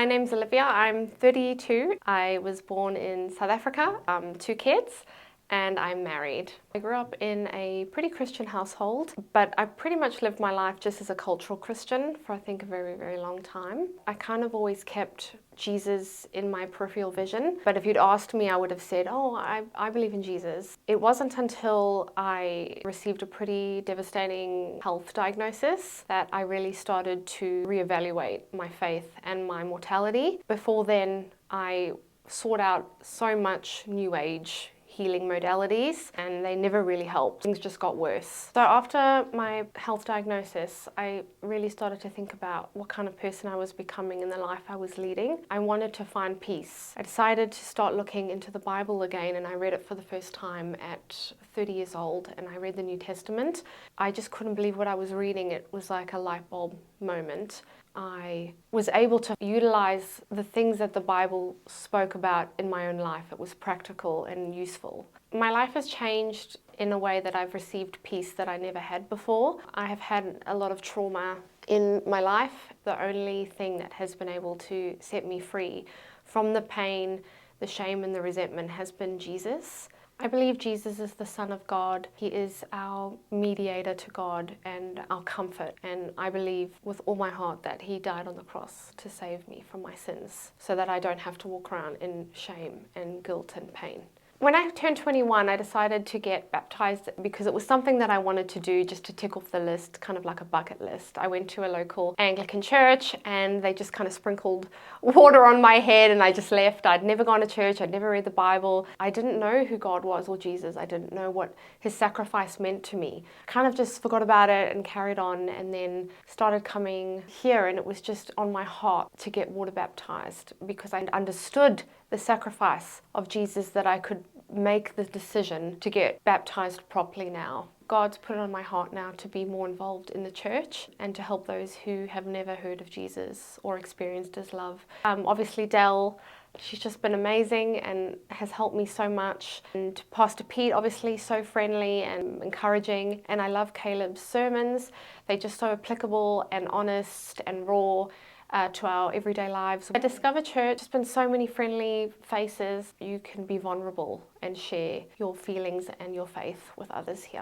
My name's Olivia. I'm 32. I was born in South Africa, 2 kids, and I'm married. I grew up in a pretty Christian household, but I pretty much lived my life just as a cultural Christian for I think a very, very long time. I kind of always kept Jesus in my peripheral vision, but if you'd asked me, I would have said, oh, I believe in Jesus. It wasn't until I received a pretty devastating health diagnosis that I really started to reevaluate my faith and my mortality. Before then, I sought out so much New Age healing modalities and they never really helped. Things just got worse. So after my health diagnosis, I really started to think about what kind of person I was becoming in the life I was leading. I wanted to find peace. I decided to start looking into the Bible again, and I read it for the first time at 30 years old, and I read the New Testament. I just couldn't believe what I was reading. It was like a light bulb moment. I was able to utilize the things that the Bible spoke about in my own life. It was practical and useful. My life has changed in a way that I've received peace that I never had before. I have had a lot of trauma in my life. The only thing that has been able to set me free from the pain, the shame and the resentment has been Jesus. I believe Jesus is the Son of God. He is our mediator to God and our comfort. And I believe with all my heart that He died on the cross to save me from my sins so that I don't have to walk around in shame and guilt and pain. When I turned 21, I decided to get baptized because it was something that I wanted to do just to tick off the list, kind of like a bucket list. I went to a local Anglican church and they just kind of sprinkled water on my head and I just left. I'd never gone to church, I'd never read the Bible. I didn't know who God was or Jesus. I didn't know what His sacrifice meant to me. Kind of just forgot about it and carried on, and then started coming here, and it was just on my heart to get water baptized because I understood the sacrifice of Jesus, that I could make the decision to get baptized properly now. God's put it on my heart now to be more involved in the church and to help those who have never heard of Jesus or experienced His love. Obviously Dell, she's just been amazing and has helped me so much. And Pastor Pete, obviously so friendly and encouraging. And I love Caleb's sermons. They're just so applicable and honest and raw to our everyday lives. At Discover Church, there's been so many friendly faces. You can be vulnerable and share your feelings and your faith with others here.